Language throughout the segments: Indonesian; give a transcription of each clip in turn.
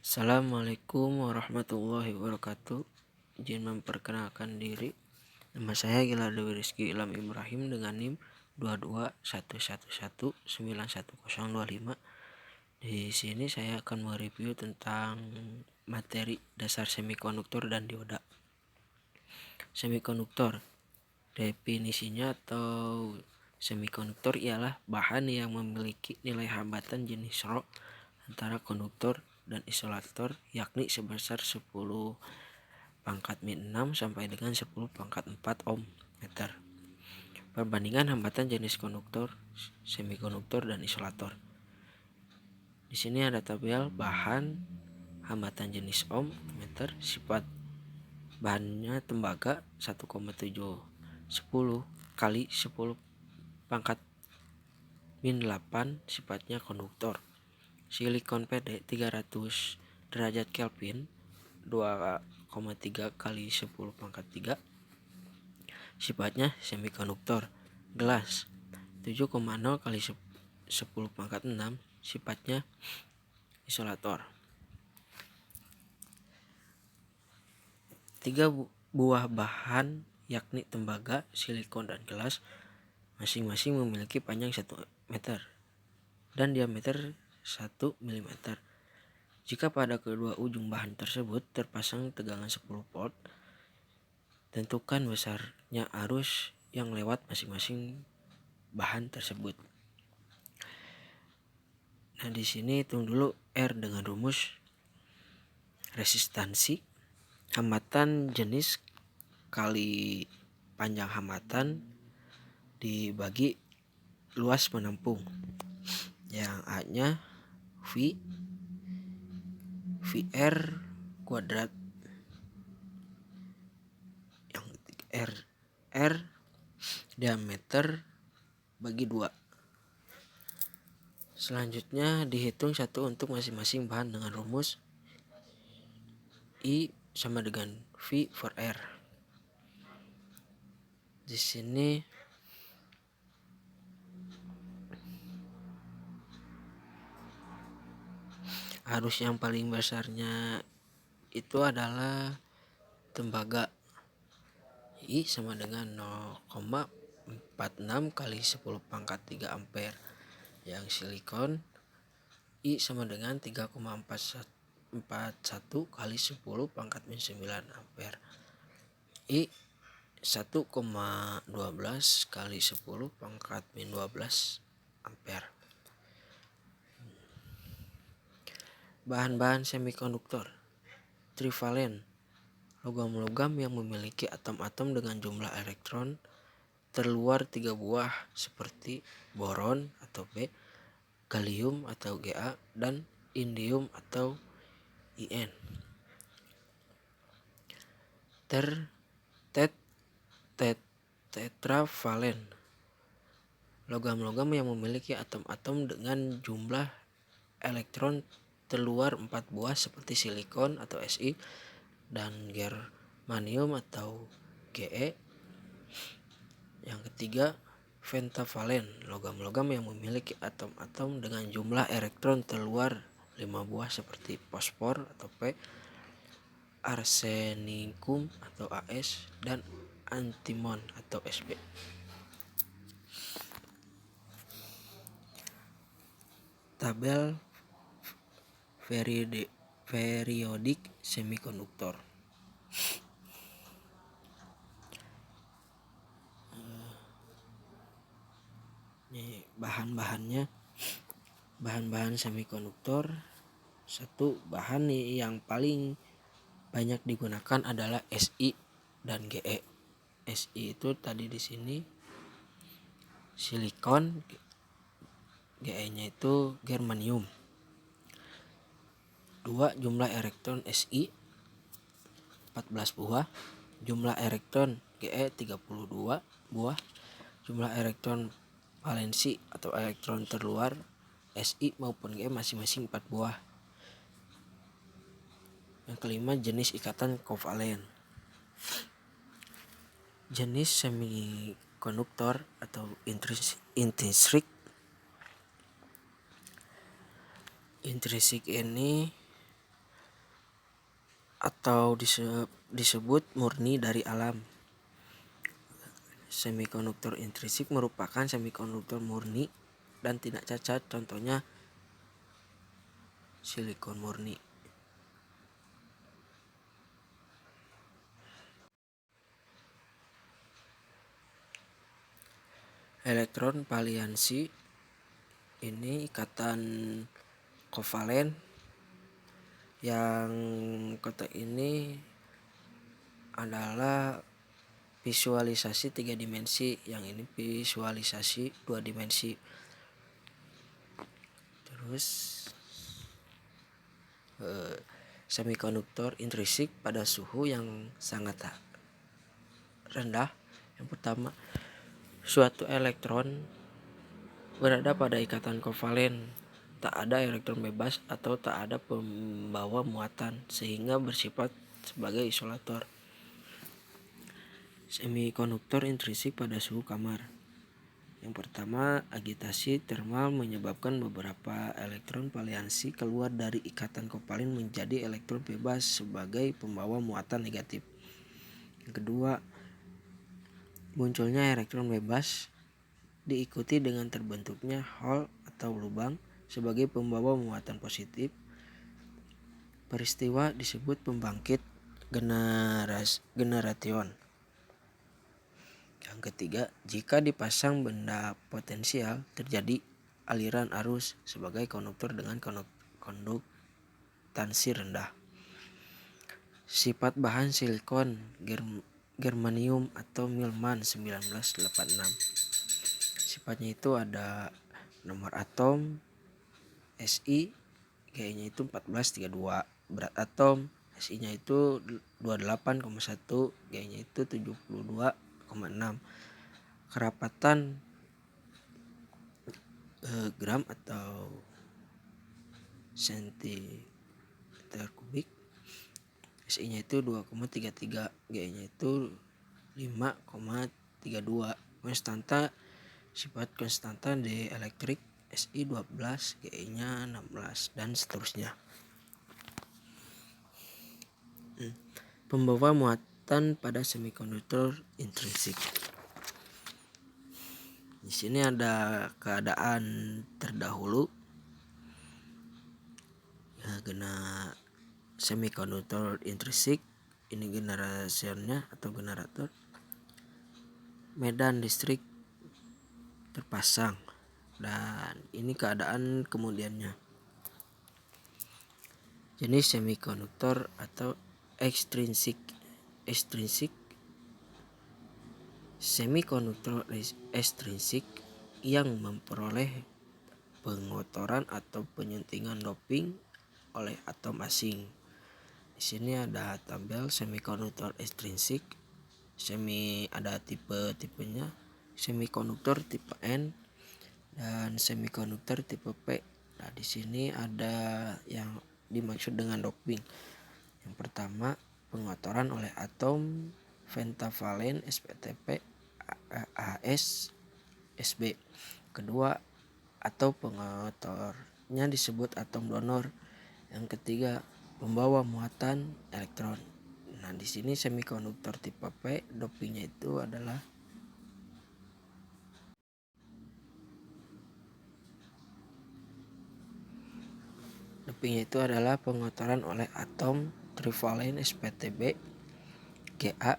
Assalamualaikum warahmatullahi wabarakatuh. Izin memperkenalkan diri. Nama saya Gilardo Rizky Ilham Ibrahim dengan NIM 22111911025. Di sini saya akan mereview tentang materi dasar semikonduktor dan dioda. Semikonduktor, definisinya atau semikonduktor ialah bahan yang memiliki nilai hambatan jenis Rho antara konduktor dan isolator, yakni sebesar 10⁻⁶ sampai dengan 10⁻⁴ ohm meter. Perbandingan hambatan jenis konduktor, semikonduktor, dan isolator. Di sini ada tabel bahan, hambatan jenis ohm meter, sifat bahannya tembaga 1,710 kali 10⁻⁸, sifatnya konduktor. Silikon PD 300 derajat Kelvin 2,3 kali 10⁻⁴, sifatnya semikonduktor. Gelas 7,0 kali 10⁻⁶, sifatnya isolator. 3 buah bahan yakni tembaga, silikon, dan gelas masing-masing memiliki panjang 1 meter dan diameter 1 mm. Jika pada kedua ujung bahan tersebut terpasang tegangan 10 volt, tentukan besarnya arus yang lewat masing-masing bahan tersebut. Nah, di sini hitung dulu R dengan rumus resistansi hambatan jenis kali panjang hambatan dibagi luas penampung. Yang A-nya VR kuadrat, yang R diameter bagi 2. Selanjutnya dihitung satu untuk masing-masing bahan dengan rumus I sama dengan V for R. Di sini arus yang paling besarnya itu adalah tembaga. I sama dengan 0,46 kali 10⁻³ ampere. Yang silikon I sama dengan 3,41 kali 10⁻⁹ ampere. I 1,12 kali 10⁻⁻12 ampere. Bahan-bahan semikonduktor trivalen, logam-logam yang memiliki atom-atom dengan jumlah elektron terluar 3 buah seperti boron atau B, gallium atau Ga, dan indium atau In. Tetravalen, logam-logam yang memiliki atom-atom dengan jumlah elektron terluar 4 buah seperti silikon atau Si dan germanium atau Ge. Yang ketiga, pentavalen, logam-logam yang memiliki atom-atom dengan jumlah elektron terluar 5 buah seperti fosfor atau P, arsenikum atau As, dan antimon atau Sb. Tabel periodik semikonduktor. Ini bahan-bahannya. Bahan-bahan semikonduktor. 1. Bahan yang paling banyak digunakan adalah Si dan Ge. Si itu tadi di sini silikon, Ge-nya itu germanium. 2. Jumlah elektron Si 14 buah, jumlah elektron Ge 32 buah, jumlah elektron valensi atau elektron terluar Si maupun Ge masing-masing 4 buah. Yang kelima, jenis ikatan kovalen. Jenis semikonduktor atau intrinsik ini atau disebut murni dari alam. Semikonduktor intrinsik merupakan semikonduktor murni dan tidak cacat, contohnya silikon murni. Elektron valiansi ini ikatan kovalen yang kotak ini adalah visualisasi 3 dimensi, yang ini visualisasi 2 dimensi. Terus semikonduktor intrinsik pada suhu yang sangat rendah. Yang pertama, suatu elektron berada pada ikatan kovalen, tak ada elektron bebas atau tak ada pembawa muatan, sehingga bersifat sebagai isolator. Semikonduktor intrinsik pada suhu kamar. Yang pertama, agitasi termal menyebabkan beberapa elektron valiansi keluar dari ikatan kovalen menjadi elektron bebas sebagai pembawa muatan negatif. Yang kedua, munculnya elektron bebas diikuti dengan terbentuknya hole atau lubang sebagai pembawa muatan positif. Peristiwa disebut pembangkit generation. Yang ketiga, jika dipasang benda potensial, terjadi aliran arus sebagai konduktor dengan konduktansi rendah. Sifat bahan silikon germanium atau Millman 1986. Sifatnya itu ada nomor atom Si, G-nya itu 1432, berat atom Si-nya itu 28,1, G-nya itu 72,6, kerapatan gram atau sentimeter kubik, Si-nya itu 2,33, G-nya itu 5,32. Konstanta, sifat konstanta dielektrik Si 12, Ge-nya 16, dan seterusnya. Pembawa muatan pada semikonduktor intrinsik. Di sini ada keadaan terdahulu. Semikonduktor intrinsik ini generatornya atau generator. Medan listrik terpasang, dan ini keadaan kemudiannya. Jenis semikonduktor atau ekstrinsik. Semikonduktor ekstrinsik yang memperoleh pengotoran atau penyuntingan doping oleh atom asing. Di sini ada tabel semikonduktor ekstrinsik. Ada tipe-tipenya. Semikonduktor tipe N dan semikonduktor tipe P. Nah, di sini ada yang dimaksud dengan doping. Yang pertama, pengotoran oleh atom pentavalen sp(Tp) AS Sb. Kedua, atau pengotornya disebut atom donor. Yang ketiga, pembawa muatan elektron. Nah, di sini semikonduktor tipe P, dopingnya itu adalah pengotoran oleh atom trivalen sp(Tb), Ga,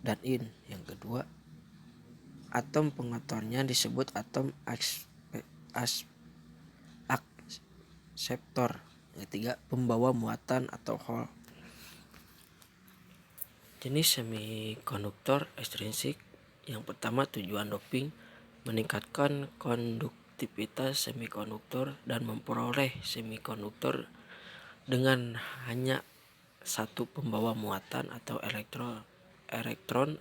dan In. Yang kedua, atom pengotornya disebut atom akseptor. Yang ketiga, pembawa muatan atau hole. Jenis semikonduktor ekstrinsik. Yang pertama, tujuan doping meningkatkan konduktivitas semikonduktor dan memperoleh semikonduktor dengan hanya satu pembawa muatan atau elektron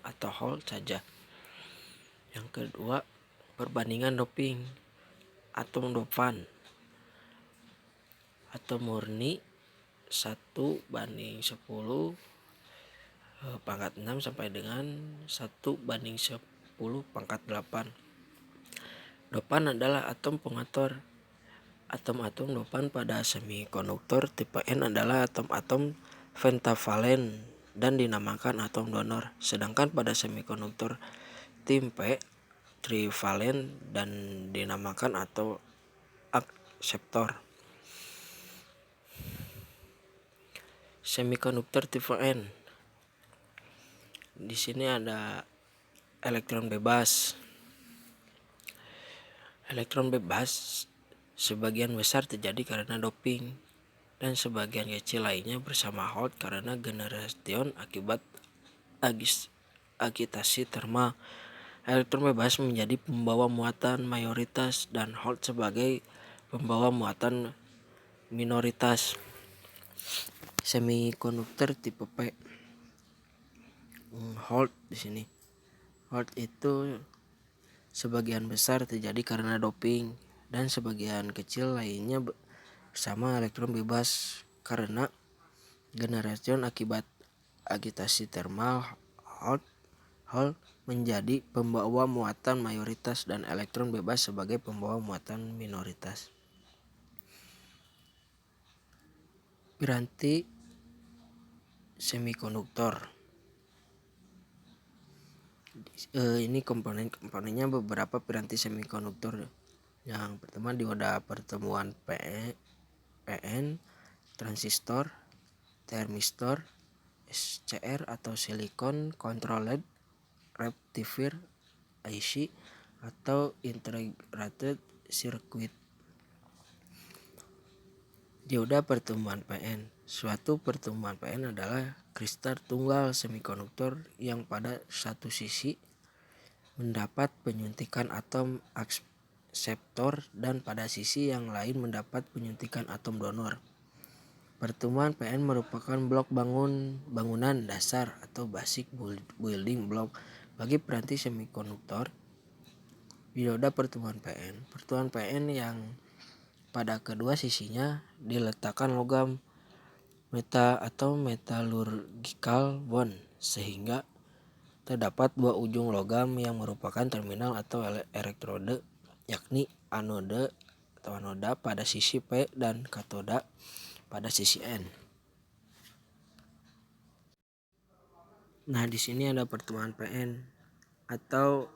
atau hole saja. Yang kedua, perbandingan doping. Atom dopan atom murni 1:10⁻⁶ sampai dengan 1:10⁸. Dopan adalah atom pengotor. Atom-atom dopan pada semikonduktor tipe N adalah atom-atom pentavalen dan dinamakan atom donor. Sedangkan pada semikonduktor tipe trivalen dan dinamakan atau akseptor. Semikonduktor tipe N. Di sini ada elektron bebas. Elektron bebas sebagian besar terjadi karena doping dan sebagian kecil lainnya bersama Hall karena generation akibat agitasi termal. Elektron bebas menjadi pembawa muatan mayoritas dan Hall sebagai pembawa muatan minoritas. Semikonduktor tipe P. Hall di sini. Hall itu sebagian besar terjadi karena doping dan sebagian kecil lainnya bersama elektron bebas karena generation akibat agitasi termal. Hall menjadi pembawa muatan mayoritas dan elektron bebas sebagai pembawa muatan minoritas. Piranti semikonduktor. Ini komponennya beberapa piranti semikonduktor. Yang pertama dioda pertemuan PN, transistor, termistor, SCR atau silicon controlled rectifier IC atau integrated circuit. Dioda pertemuan PN. Suatu pertemuan PN adalah kristal tunggal semikonduktor yang pada satu sisi mendapat penyuntikan atom akseptor dan pada sisi yang lain mendapat penyuntikan atom donor. Pertemuan PN merupakan blok bangunan dasar atau basic building block bagi piranti semikonduktor. Dioda pertemuan PN. Pertemuan PN yang pada kedua sisinya diletakkan logam atau metallurgical bond sehingga terdapat dua ujung logam yang merupakan terminal atau elektrode, yakni anoda pada sisi P dan katoda pada sisi N. Nah, di sini ada pertemuan PN atau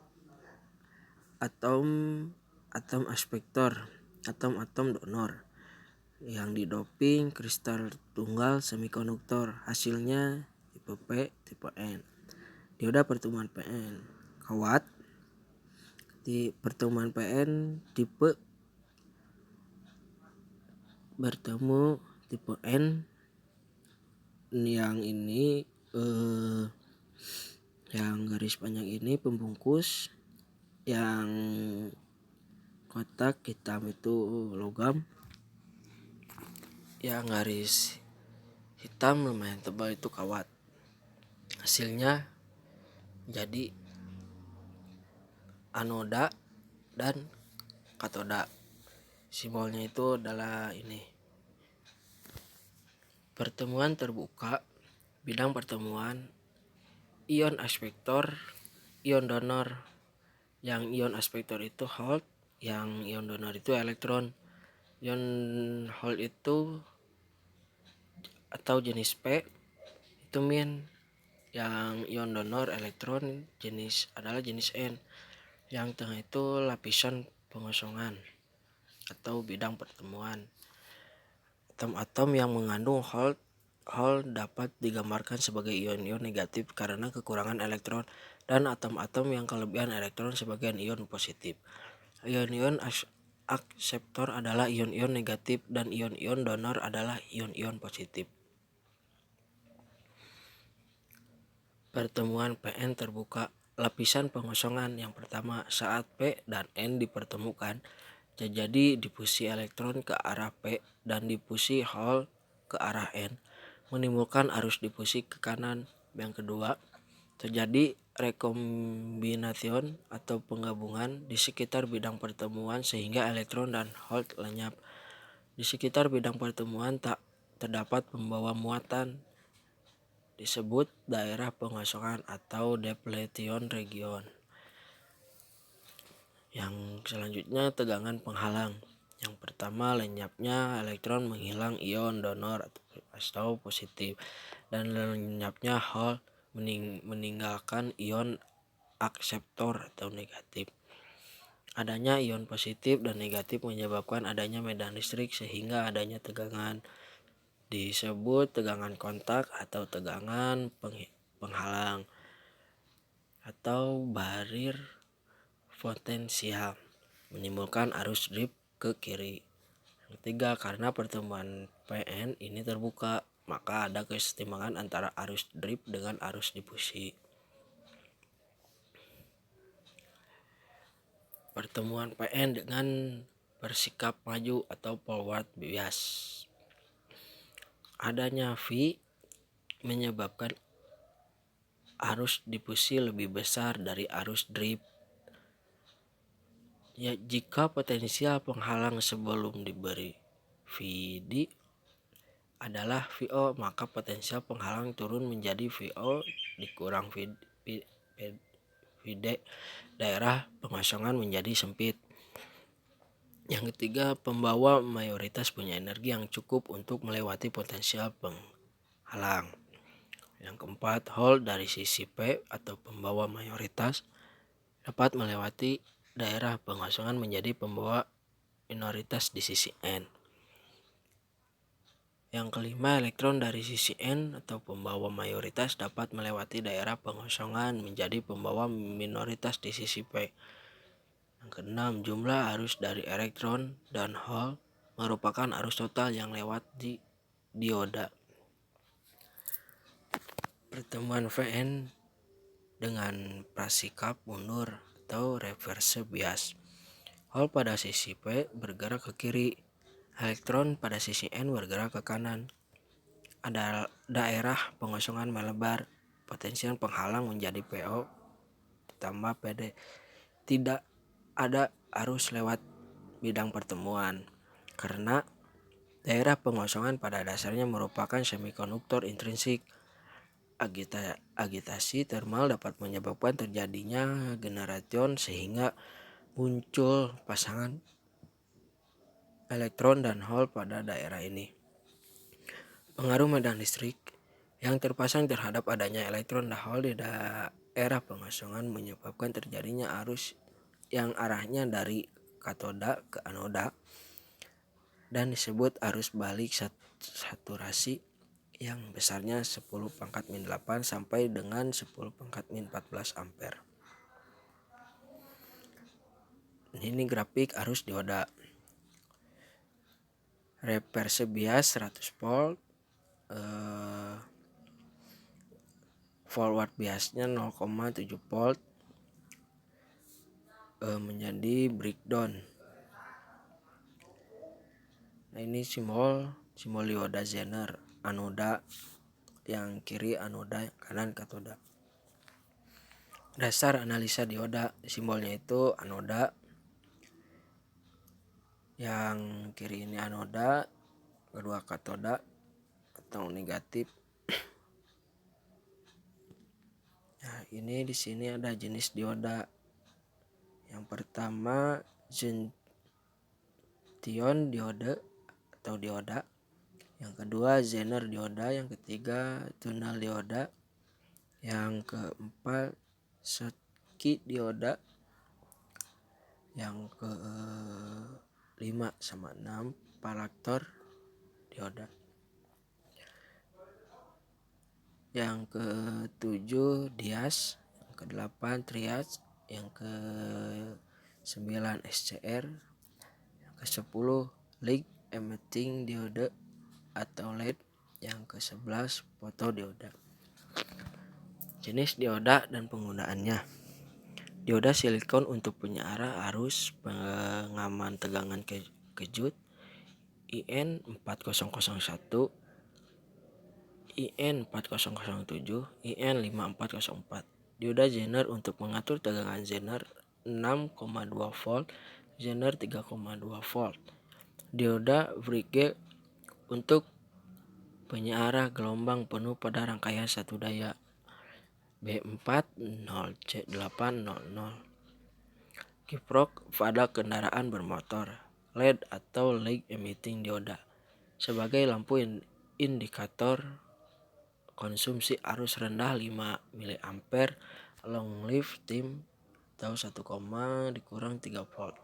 atom aspektor, atom donor yang didoping kristal tunggal semikonduktor. Hasilnya tipe P, tipe N. Dioda pertemuan PN. Kawat di pertemuan PN tipe bertemu tipe N yang ini yang garis panjang ini pembungkus, yang kotak hitam itu logam, yang garis hitam lumayan tebal itu kawat. Hasilnya jadi anoda dan katoda. Simbolnya itu adalah ini. Pertemuan terbuka, bidang pertemuan ion aspektor, ion donor. Yang ion aspektor itu Hall, yang ion donor itu elektron. Ion Hall itu atau jenis P itu min. Yang ion donor elektron adalah jenis N. Yang tengah itu lapisan pengosongan atau bidang pertemuan. Atom-atom yang mengandung Hall dapat digambarkan sebagai ion-ion negatif karena kekurangan elektron, dan atom-atom yang kelebihan elektron sebagai ion positif. Ion-ion akseptor adalah ion-ion negatif dan ion-ion donor adalah ion-ion positif. Pertemuan PN terbuka. Lapisan pengosongan yang pertama, saat P dan N dipertemukan terjadi difusi elektron ke arah P dan difusi Hall ke arah N, menimbulkan arus difusi ke kanan. Yang kedua, terjadi rekombination atau penggabungan di sekitar bidang pertemuan sehingga elektron dan Hall lenyap. Di sekitar bidang pertemuan tak terdapat pembawa muatan, disebut daerah pengosongan atau depletion region. Yang selanjutnya tegangan penghalang. Yang pertama, lenyapnya elektron menghilang ion donor atau positif, dan lenyapnya hole meninggalkan ion akseptor atau negatif. Adanya ion positif dan negatif menyebabkan adanya medan listrik sehingga adanya tegangan, disebut tegangan kontak atau tegangan penghalang atau barir potensial, menimbulkan arus drip ke kiri. Yang ketiga, karena pertemuan PN ini terbuka, maka ada kesetimbangan antara arus drip dengan arus difusi. Pertemuan PN dengan bersikap maju atau forward bias. Adanya V menyebabkan arus difusi lebih besar dari arus drip. Ya, jika potensial penghalang sebelum diberi VD adalah VO, maka potensial penghalang turun menjadi VO dikurang VD, daerah pengosongan menjadi sempit. Yang ketiga, pembawa mayoritas punya energi yang cukup untuk melewati potensial penghalang. Yang keempat, hole dari sisi P atau pembawa mayoritas dapat melewati daerah pengosongan menjadi pembawa minoritas di sisi N. Yang kelima, elektron dari sisi N atau pembawa mayoritas dapat melewati daerah pengosongan menjadi pembawa minoritas di sisi P. Yang keenam, jumlah arus dari elektron dan hole merupakan arus total yang lewat di dioda. Pertemuan Vn dengan prasikap mundur atau reverse bias. Hole pada sisi P bergerak ke kiri, elektron pada sisi N bergerak ke kanan. Ada daerah pengosongan melebar, potensial penghalang menjadi PO ditambah PD. Tidak ada arus lewat bidang pertemuan karena daerah pengosongan pada dasarnya merupakan semikonduktor intrinsik. Agitasi termal dapat menyebabkan terjadinya generation sehingga muncul pasangan elektron dan hole pada daerah ini. Pengaruh medan listrik yang terpasang terhadap adanya elektron dan hole di daerah pengosongan menyebabkan terjadinya arus yang arahnya dari katoda ke anoda dan disebut arus balik saturasi yang besarnya 10⁻⁸ sampai dengan 10⁻14 ampere. Ini grafik arus dioda. Reverse bias 100 volt, forward biasnya 0,7 volt, menjadi breakdown. Nah, ini simbol dioda Zener, anoda yang kiri anoda, kanan katoda. Dasar analisa dioda, simbolnya itu anoda, yang kiri ini anoda, kedua katoda atau negatif. Nah, ini di sini ada jenis dioda. Yang pertama junction diode atau dioda. Yang kedua Zener dioda, yang ketiga tunnel dioda, yang keempat Schottky dioda, yang ke-5 sama 6 palaktor dioda, yang ke-7 Dias, yang ke-8 Trias, yang ke-9 SCR, yang ke-10 Light Emitting Diode atau LED, yang ke-11 fotodioda. Jenis dioda dan penggunaannya. Dioda silikon untuk penyearah arus pengaman tegangan kejut IN 4001, IN 4007, IN 5404. Dioda Zener untuk mengatur tegangan Zener 6,2 volt, Zener 3,2 volt. Dioda Brigade untuk penyearah gelombang penuh pada rangkaian satu daya B40C800. Kiprok pada kendaraan bermotor. LED atau light emitting dioda sebagai lampu indikator konsumsi arus rendah 5 mA long live tim atau 1, dikurang 3 volt.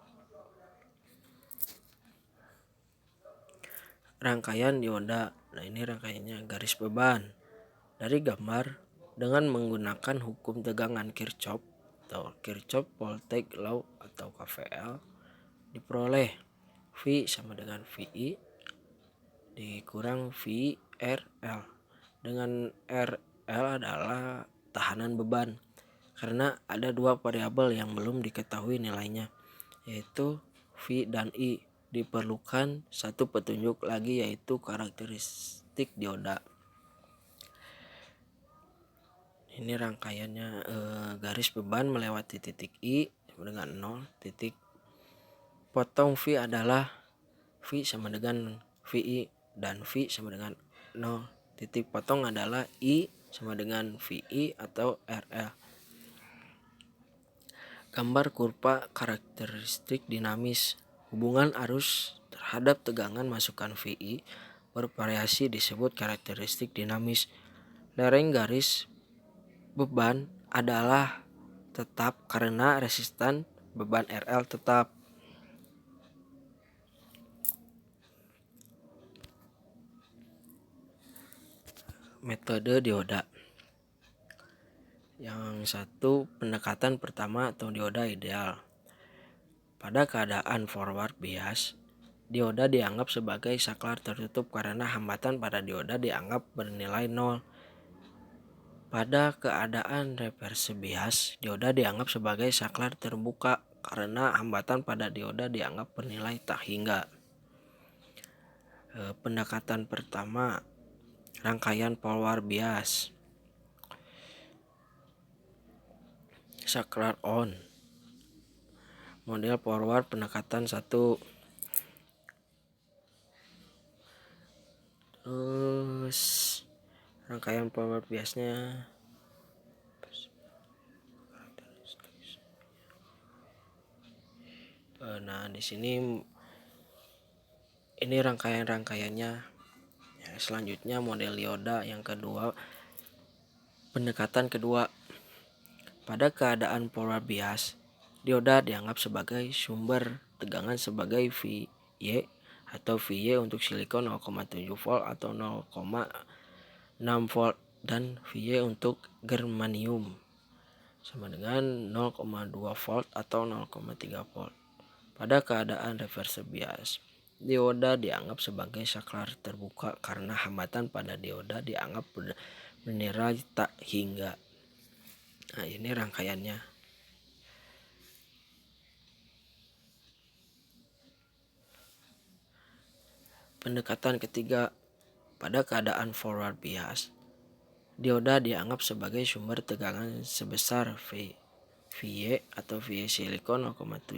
Rangkaian dioda. Nah, ini rangkaiannya garis beban. Dari gambar, dengan menggunakan hukum tegangan Kirchhoff atau Kirchhoff Voltage Law atau KVL, diperoleh V sama dengan VI dikurang VRL. Dengan RL adalah tahanan beban. Karena ada dua variabel yang belum diketahui nilainya, yaitu V dan I. Diperlukan satu petunjuk lagi, yaitu karakteristik dioda. Ini rangkaiannya garis beban melewati titik I sama dengan 0 titik. Potong V adalah V sama dengan VI dan V sama dengan 0. Titik potong adalah I sama dengan VI atau RL. Gambar kurva karakteristik dinamis. Hubungan arus terhadap tegangan masukan VI bervariasi disebut karakteristik dinamis. Lereng garis beban adalah tetap karena resistan beban RL tetap. Metode dioda. Yang satu, pendekatan pertama atau dioda ideal. Pada keadaan forward bias, dioda dianggap sebagai saklar tertutup karena hambatan pada dioda dianggap bernilai 0. Pada keadaan reverse bias, dioda dianggap sebagai saklar terbuka karena hambatan pada dioda dianggap bernilai tak hingga. Pendekatan pertama, rangkaian forward bias. Saklar on. Model forward pendekatan 1. Terus rangkaian forward biasnya nah di sini ini rangkaiannya. Ya, selanjutnya model dioda yang kedua, pendekatan kedua. Pada keadaan forward bias, dioda dianggap sebagai sumber tegangan sebagai VY atau VY untuk silikon 0,7 volt atau 0,6 volt dan VY untuk germanium sama dengan 0,2 volt atau 0,3 volt. Pada keadaan reverse bias, dioda dianggap sebagai saklar terbuka karena hambatan pada dioda dianggap bernilai tak hingga. Nah, ini rangkaiannya. Pendekatan ketiga, pada keadaan forward bias, dioda dianggap sebagai sumber tegangan sebesar VY atau VY silikon 0,7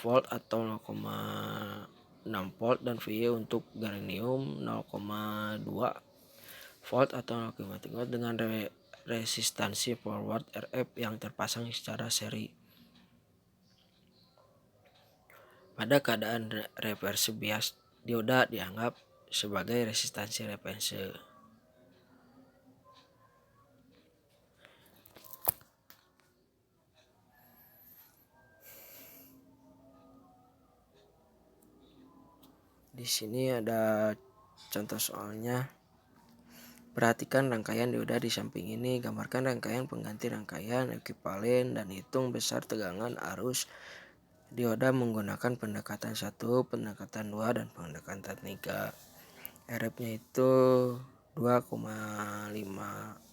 volt atau 0,6 volt dan VY untuk germanium 0,2 volt atau 0,3 volt dengan resistansi forward RF yang terpasang secara seri. Pada keadaan reverse bias, dioda dianggap sebagai resistansi reverse. Di sini ada contoh soalnya. Perhatikan rangkaian dioda di samping ini. Gambarkan rangkaian pengganti rangkaian ekuivalen dan hitung besar tegangan arus dioda menggunakan pendekatan 1, pendekatan 2, dan pendekatan 3. RF-nya itu 2,5